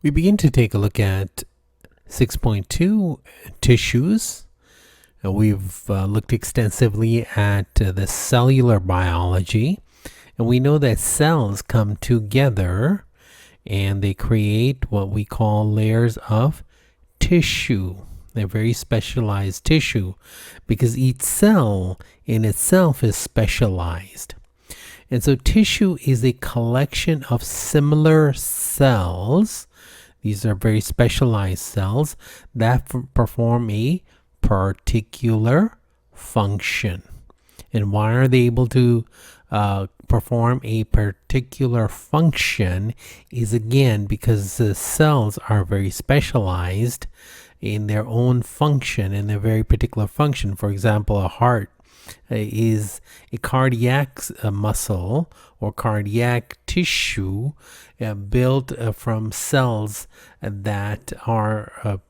We begin to take a look at 6.2 tissues. We've looked extensively at the cellular biology, and we know that cells come together and they create what we call layers of tissue. They're very specialized tissue because each cell in itself is specialized. And so tissue is a collection of similar cells. These are very specialized cells that perform a particular function. And why are they able to perform a particular function is again because the cells are very specialized in their own function, in their very particular function. For example, a heart is a cardiac muscle or cardiac tissue built from cells that are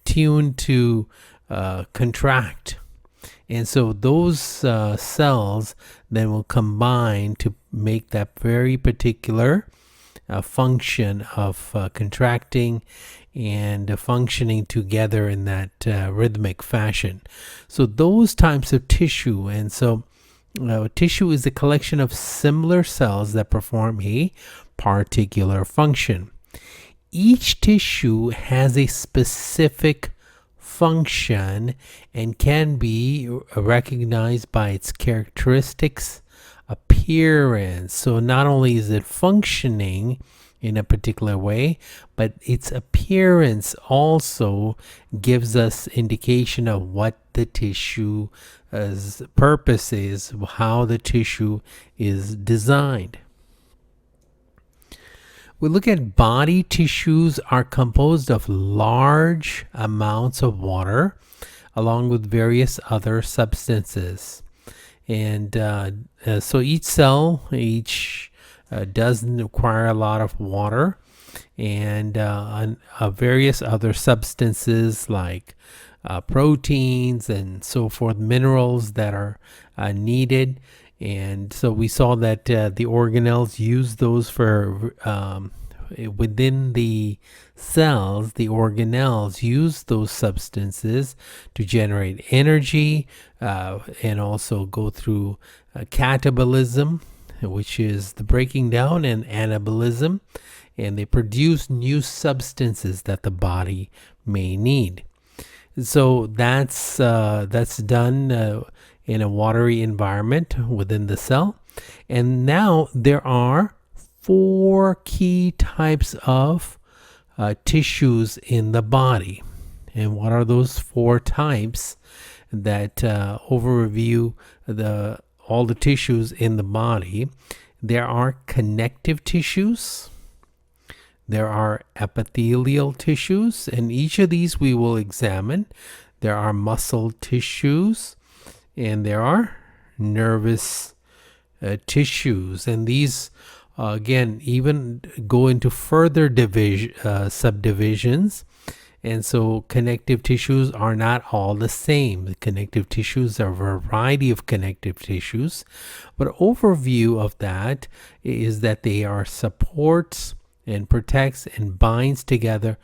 tuned to contract. And so those cells then will combine to make that very particular function of contracting and functioning together in that rhythmic fashion. So those types of tissue, and so tissue is a collection of similar cells that perform a particular function. Each tissue has a specific function and can be recognized by its characteristics, appearance. So not only is it functioning in a particular way, but its appearance also gives us indication of what the tissue's purpose is, how the tissue is designed. We look at body tissues are composed of large amounts of water along with various other substances. And so each cell, doesn't require a lot of water, and various other substances like proteins and so forth, minerals that are needed. And so we saw that the organelles use those for within the cells. The organelles use those substances to generate energy and also go through catabolism, which is the breaking down, and anabolism, and they produce new substances that the body may need. So that's done in a watery environment within the cell. And now there are 4 key types of tissues in the body. And what are those 4 types that overview all the tissues in the body? There are connective tissues, there are epithelial tissues, and each of these we will examine. There are muscle tissues, and there are nervous tissues. And these, again, even go into further subdivisions. And so connective tissues are not all the same. The connective tissues are a variety of connective tissues. But overview of that is that they are supports and protects and binds together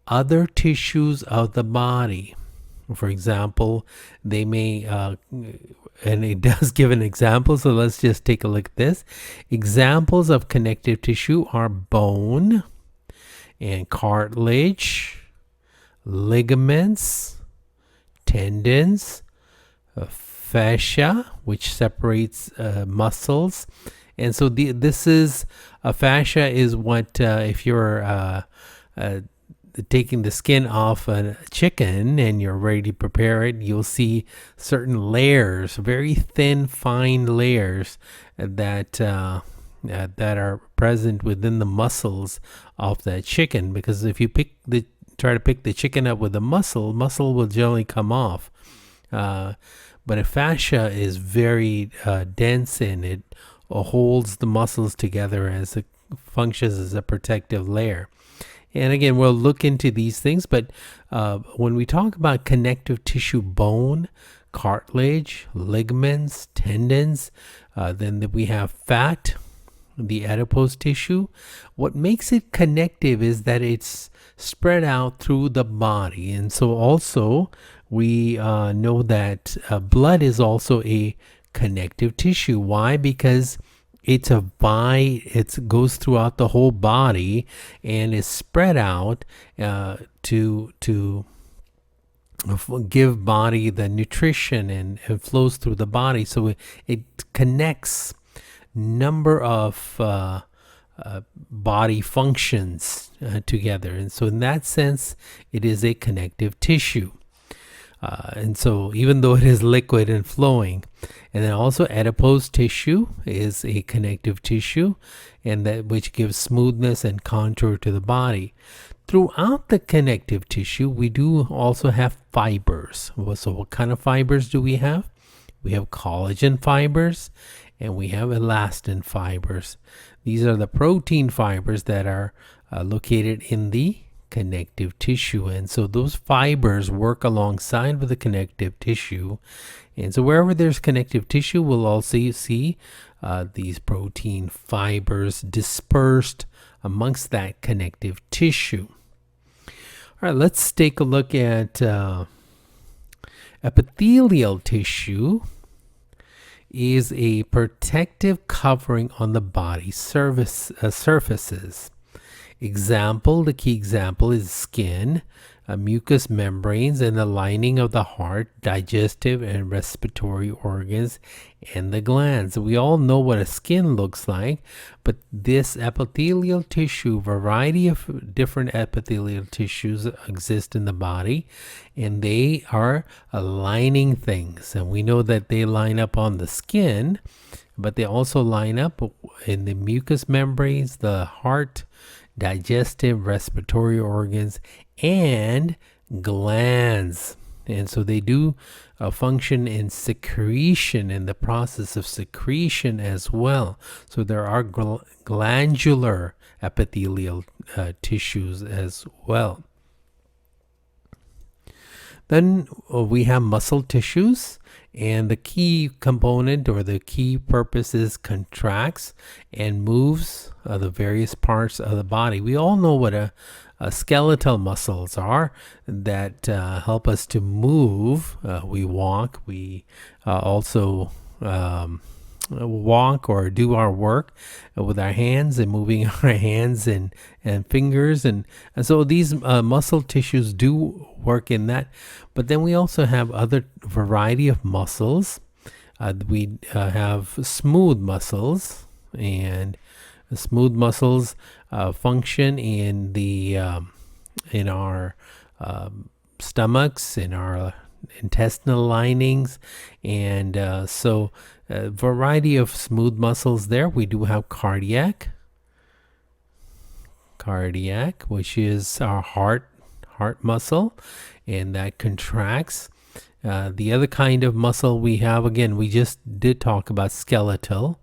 other tissues of the body. For example, they may, and it does give an example, so let's just take a look at this. Examples of connective tissue are bone and cartilage, ligaments, tendons, fascia, which separates muscles. And so this is a fascia is what if you're taking the skin off a chicken and you're ready to prepare it, you'll see certain layers, very thin, fine layers that are present within the muscles of that chicken. Because if you try to pick the chicken up with a muscle will generally come off. But a fascia is very dense, and it holds the muscles together as it functions as a protective layer. And again, we'll look into these things, but when we talk about connective tissue, bone, cartilage, ligaments, tendons, then we have fat, the adipose tissue. What makes it connective is that it's spread out through the body. And so also we know that blood is also a connective tissue. Why? Because it goes throughout the whole body and is spread out to give body the nutrition and flows through the body. So it connects number of body functions together, and so in that sense it is a connective tissue. And so even though it is liquid and flowing, and then also adipose tissue is a connective tissue, and that which gives smoothness and contour to the body. Throughout the connective tissue, we do also have fibers. So what kind of fibers do we have? We have collagen fibers and we have elastin fibers. These are the protein fibers that are located in the connective tissue, and so those fibers work alongside with the connective tissue. And so wherever there's connective tissue, we'll also see these protein fibers dispersed amongst that connective tissue. All right, let's take a look at epithelial tissue. Is a protective covering on the body surfaces. The key example is skin, mucous membranes, and the lining of the heart, digestive and respiratory organs, and the glands. We all know what a skin looks like, but this epithelial tissue, variety of different epithelial tissues exist in the body, and they are lining things. And we know that they line up on the skin, but they also line up in the mucous membranes, the heart, digestive, respiratory organs, and glands. And so they do function in secretion, in the process of secretion as well. So there are glandular epithelial tissues as well. Then we have muscle tissues, and the key component or the key purpose is contracts and moves the various parts of the body. We all know what a skeletal muscles are that help us to move. We walk. We also walk or do our work with our hands and moving our hands and fingers. And so these muscle tissues do work in that. But then we also have other variety of muscles. We have smooth muscles, and smooth muscles function in the in our stomachs, in our intestinal linings, and so a variety of smooth muscles there. We do have cardiac, which is our heart muscle, and that contracts. The other kind of muscle we have, again, we just did talk about skeletal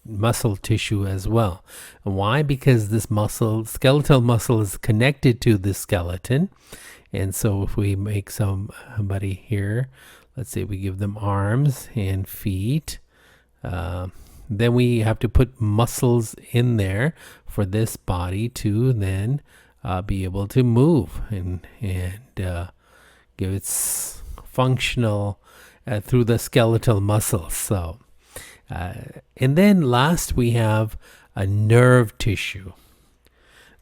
muscle tissue as well. And why? Because this skeletal muscle is connected to the skeleton. And so if we make somebody here, let's say we give them arms and feet, then we have to put muscles in there for this body to then be able to move and give its functional through the skeletal muscles. So, and then last we have a nerve tissue.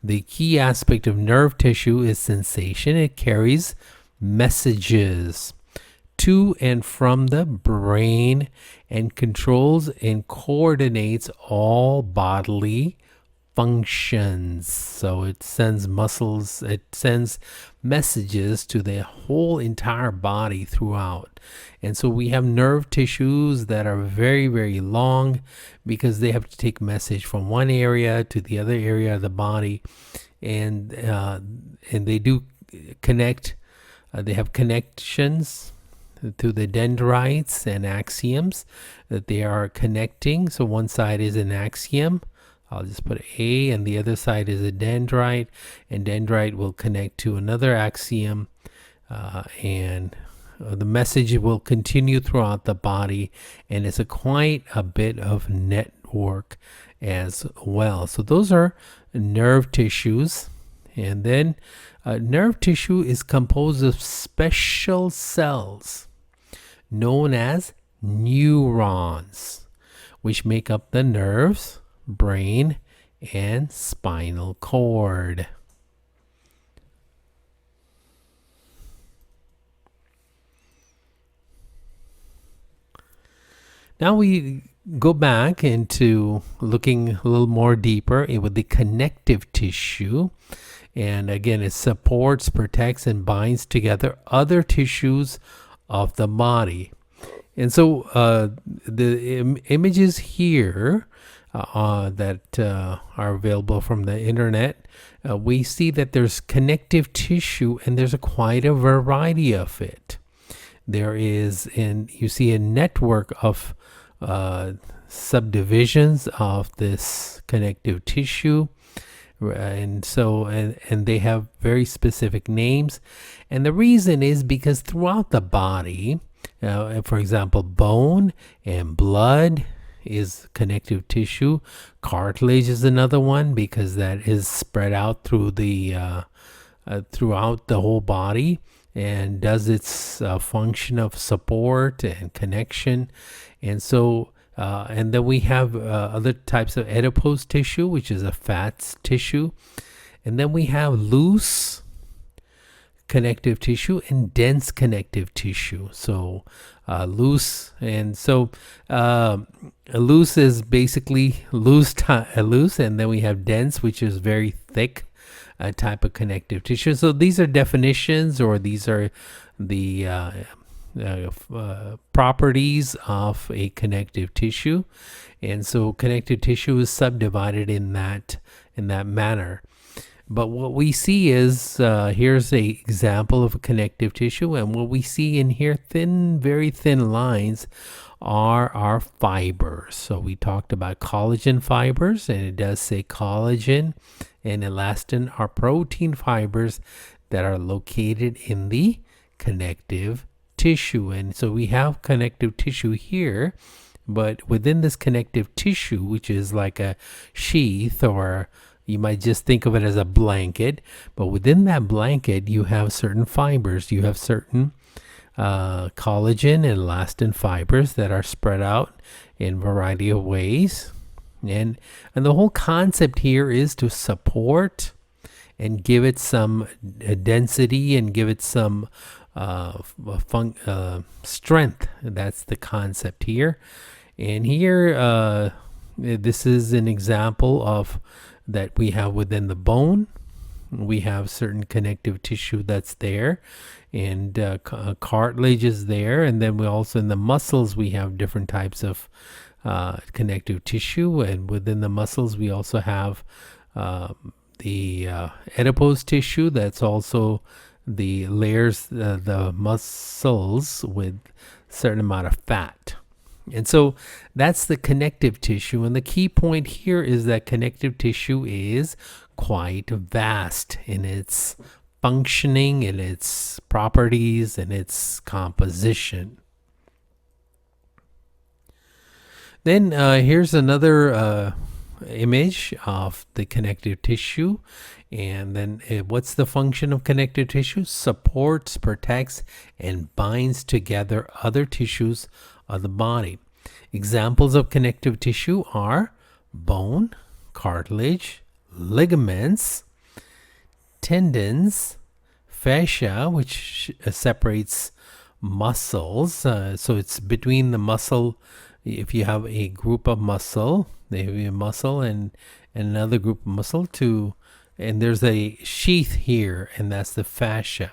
The key aspect of nerve tissue is sensation. It carries messages to and from the brain and controls and coordinates all bodily functions. So it sends messages to the whole entire body throughout. And so we have nerve tissues that are very, very long because they have to take message from one area to the other area of the body, and they do connect. They have connections to the dendrites and axioms that they are connecting. So one side is an axiom. I'll just put A, and the other side is a dendrite, and dendrite will connect to another axiom, and the message will continue throughout the body, and it's quite a bit of network as well. So those are nerve tissues. And then nerve tissue is composed of special cells known as neurons, which make up the nerves, brain, and spinal cord. Now we go back into looking a little more deeper with the connective tissue. And again, it supports, protects, and binds together other tissues of the body. And so the images here that are available from the internet, we see that there's connective tissue, and there's quite a variety of it. There is, you see a network of subdivisions of this connective tissue, and they have very specific names. And the reason is because throughout the body, for example, bone and blood is connective tissue. Cartilage is another one, because that is spread out through throughout the whole body and does its function of support and connection. And so and then we have other types of adipose tissue, which is a fat tissue. And then we have loose connective tissue and dense connective tissue. So loose, and so loose is basically loose, and then we have dense, which is very thick type of connective tissue. So these are definitions, or these are the properties of a connective tissue. And so connective tissue is subdivided in that manner. But what we see is, here's an example of a connective tissue, and what we see in here, very thin lines, are our fibers. So we talked about collagen fibers, and it does say collagen and elastin are protein fibers that are located in the connective tissue. And so we have connective tissue here, but within this connective tissue, which is like a sheath, or you might just think of it as a blanket, but within that blanket you have certain fibers. You have certain collagen and elastin fibers that are spread out in a variety of ways. And the whole concept here is to support and give it some density and give it some strength. That's the concept here. And here, this is an example of that we have within the bone. We have certain connective tissue that's there, and cartilage is there. And then we also, in the muscles, we have different types of connective tissue. And within the muscles, we also have the adipose tissue. That's also the layers, the muscles with a certain amount of fat. And so that's the connective tissue. And the key point here is that connective tissue is quite vast in its functioning, in its properties, and its composition. Then here's another image of the connective tissue. And then what's the function of connective tissue? Supports, protects, and binds together other tissues of the body. Examples of connective tissue are bone, cartilage, ligaments, tendons, fascia, which separates muscles. So it's between the muscle. If you have a group of muscle, they have a muscle and another group of muscle, and there's a sheath here, and that's the fascia.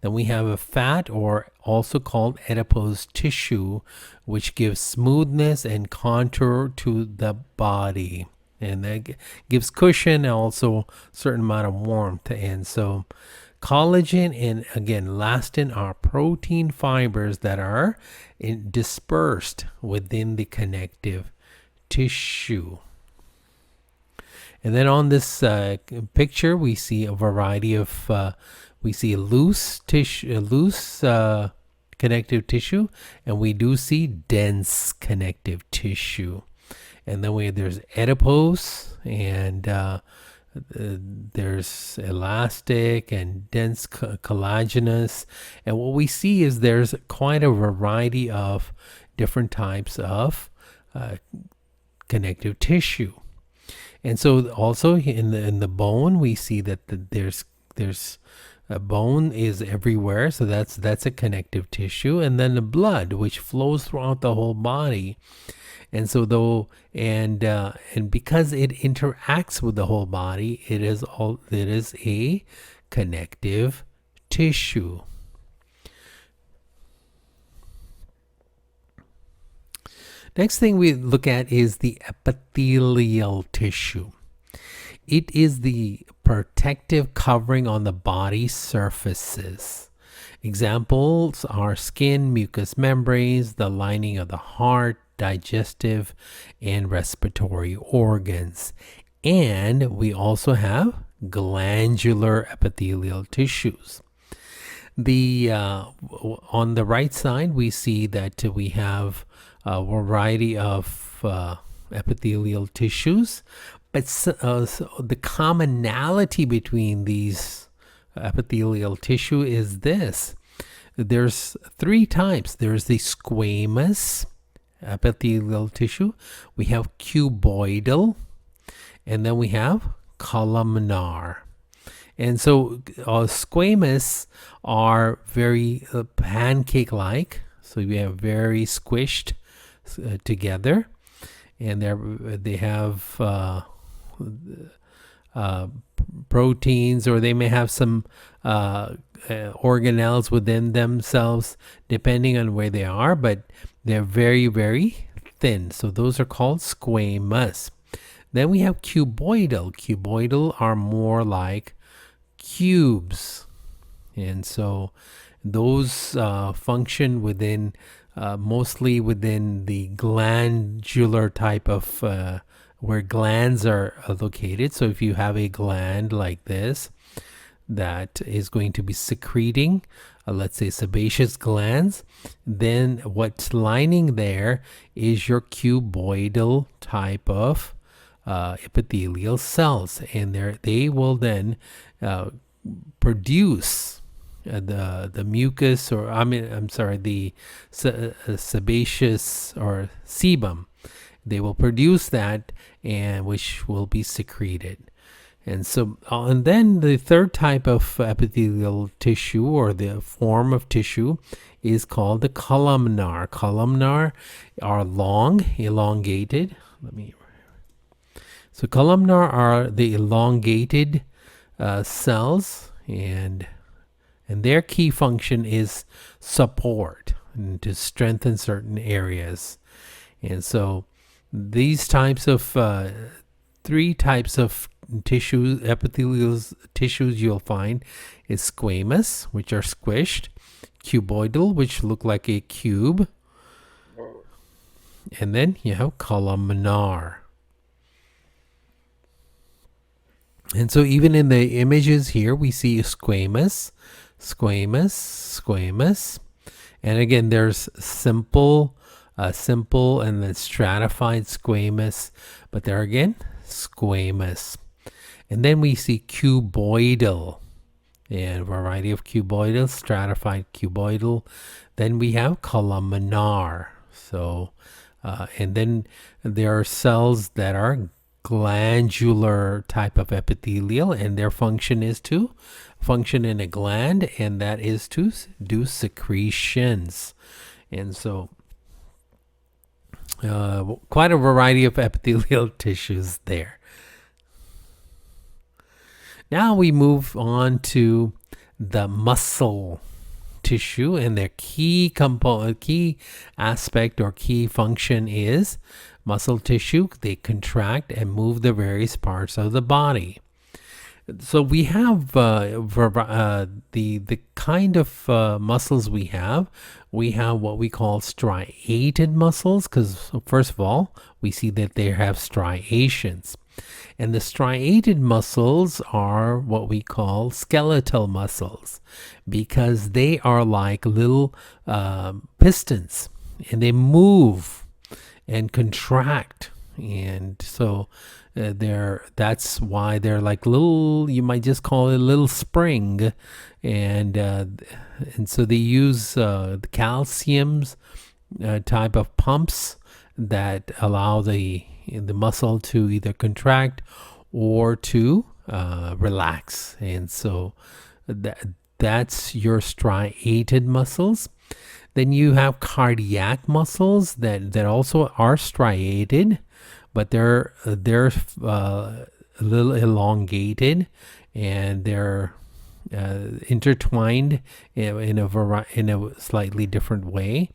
Then we have a fat, or also called adipose tissue, which gives smoothness and contour to the body, and that gives cushion and also a certain amount of warmth. And so collagen and again elastin are protein fibers that are dispersed within the connective tissue. And then on this picture, we see a variety of we see loose tissue, loose connective tissue, and we do see dense connective tissue. And then there's adipose, and there's elastic and dense collagenous. And what we see is there's quite a variety of different types of connective tissue. And so also in the bone, we see that there's a bone is everywhere, so that's a connective tissue. And then the blood, which flows throughout the whole body. And so and because it interacts with the whole body, it is a connective tissue. Next thing we look at is the epithelial tissue. It is the protective covering on the body surfaces. Examples are skin, mucous membranes, the lining of the heart, digestive and respiratory organs. And we also have glandular epithelial tissues. On the right side, we see that we have a variety of epithelial tissues, but the commonality between these epithelial tissue is this. There's three types. There's the squamous epithelial tissue, we have cuboidal, and then we have columnar. And so squamous are very pancake-like, so we have very squished together, and they have proteins, or they may have some organelles within themselves, depending on where they are, but they're very, very thin. So those are called squamous. Then we have cuboidal. Cuboidal are more like cubes. And so those function within, mostly within the glandular type of, where glands are located. So if you have a gland like this, that is going to be secreting, let's say sebaceous glands, then what's lining there is your cuboidal type of epithelial cells, and they will then produce the mucus, or the sebaceous or sebum. They will produce that, and which will be secreted. And so, and then the third type of epithelial tissue, or the form of tissue, is called the columnar. Columnar are long, elongated. So columnar are the elongated cells, and their key function is support and to strengthen certain areas. And so these types of three types of tissue, epithelial tissues you'll find is squamous, which are squished, cuboidal, which look like a cube, and then you have columnar. And so even in the images here, we see squamous, squamous, squamous, and again there's simple, and then stratified squamous, but there again squamous. And then we see cuboidal, and a variety of cuboidal, stratified cuboidal. Then we have columnar. So, and then there are cells that are glandular type of epithelial, and their function is to function in a gland, and that is to do secretions. And so quite a variety of epithelial tissues there. Now we move on to the muscle tissue, and their key aspect or key function is muscle tissue. They contract and move the various parts of the body. So we have the kind of muscles we have. We have what we call striated muscles, because first of all, we see that they have striations. And the striated muscles are what we call skeletal muscles, because they are like little pistons, and they move and contract. And so that's why they're like little, you might just call it a little spring. And so they use the calciums type of pumps that allow the muscle to either contract or to relax. And so that's your striated muscles. Then you have cardiac muscles that also are striated, but they're a little elongated, and they're intertwined in a slightly different way.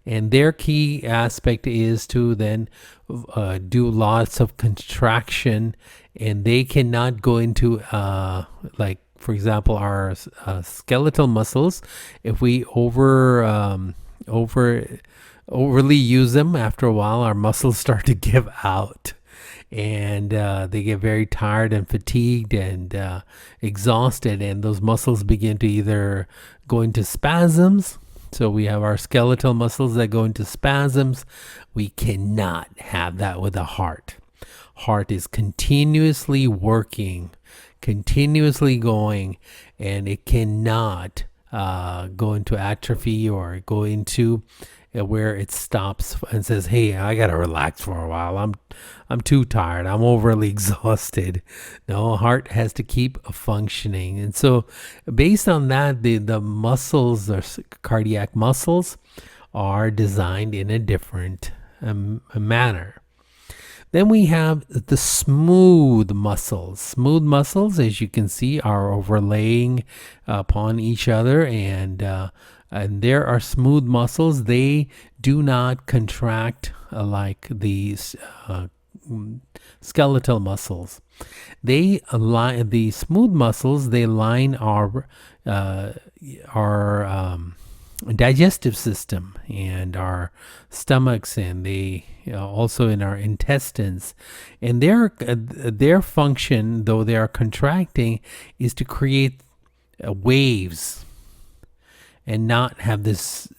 And their key aspect is to then do lots of contraction, and they cannot go into like, for example, our skeletal muscles. If we overly use them, after a while our muscles start to give out, and they get very tired and fatigued and exhausted, and those muscles begin to either go into spasms. So we have our skeletal muscles that go into spasms. We cannot have that with the heart. Heart is continuously working, continuously going, and it cannot go into atrophy or go into where it stops and says, hey, I gotta relax for a while, I'm too tired, I'm overly exhausted. No, heart has to keep functioning. And so based on that, the muscles, or cardiac muscles, are designed in a different manner. Then we have the smooth muscles. Smooth muscles, as you can see, are overlaying upon each other, and there are smooth muscles. They do not contract like these skeletal muscles. They align, the smooth muscles, they line our digestive system and our stomachs, and they also in our intestines. And their function, though they are contracting, is to create waves and not have this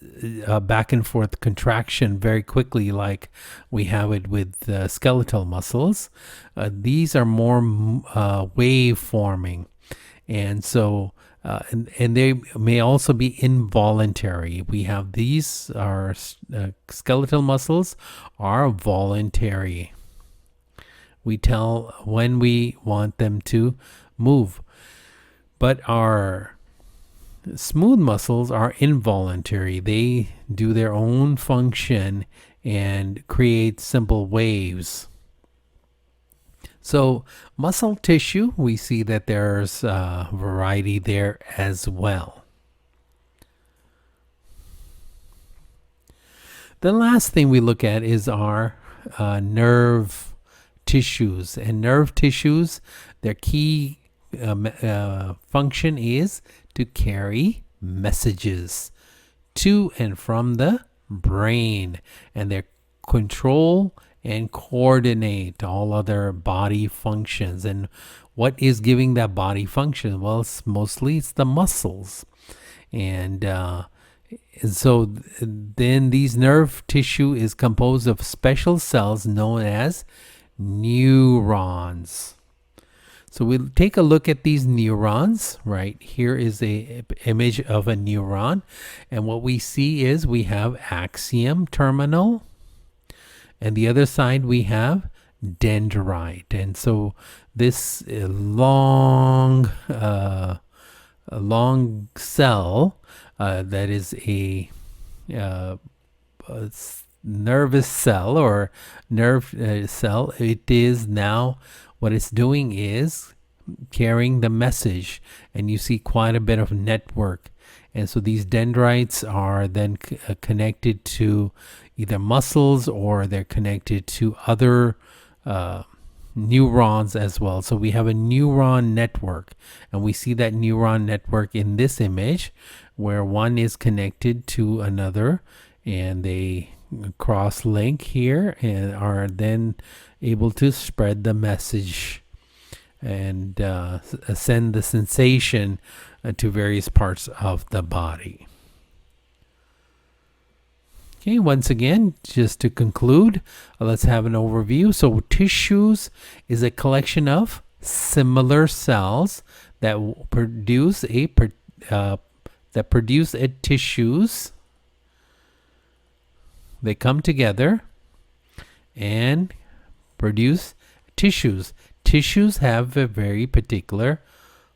back and forth contraction very quickly like we have it with skeletal muscles. These are more wave forming, and so and they may also be involuntary. We have these, our skeletal muscles are voluntary. We tell when we want them to move, but our smooth muscles are involuntary. They do their own function and create simple waves. So muscle tissue, we see that there's a variety there as well. The last thing we look at is our nerve tissues. And nerve tissues, their key function is to carry messages to and from the brain, and they control and coordinate all other body functions. And what is giving that body function? Well, it's the muscles. And so then these nerve tissue is composed of special cells known as neurons. So we'll take a look at these neurons. Right here is a image of a neuron, and what we see is we have axiom terminal, and the other side we have dendrite. And so this long cell that is a nervous cell or nerve cell, it is now, what it's doing is carrying the message, and you see quite a bit of network. And so these dendrites are then connected to either muscles, or they're connected to other neurons as well. So we have a neuron network, and we see that neuron network in this image where one is connected to another, and they cross link here and are then able to spread the message and send the sensation to various parts of the body. Okay, once again, just to conclude, let's have an overview. So tissues is a collection of similar cells that produce a tissues. They come together and produce tissues. Tissues have a very particular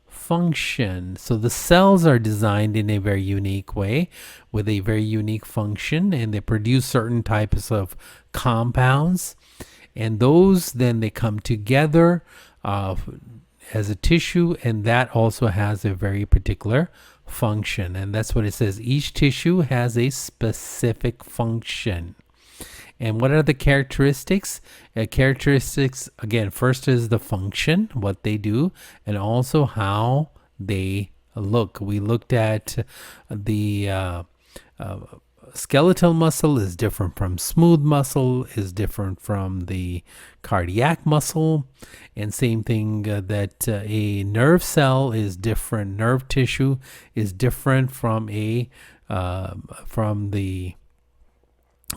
function. So the cells are designed in a very unique way with a very unique function, and they produce certain types of compounds, and those then they come together as a tissue, and that also has a very particular function. And that's what it says. Each tissue has a specific function. And what are the characteristics? Characteristics, again, first is the function, what they do, and also how they look. We looked at the skeletal muscle is different from smooth muscle, is different from the cardiac muscle, and same thing that a nerve cell is different. Nerve tissue is different from the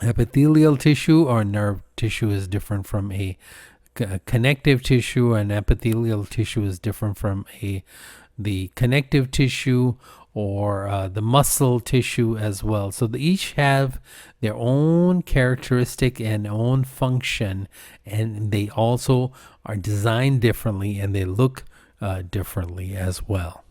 epithelial tissue, or nerve tissue is different from a connective tissue, and epithelial tissue is different from the connective tissue, or the muscle tissue as well. So they each have their own characteristic and own function, and they also are designed differently, and they look differently as well.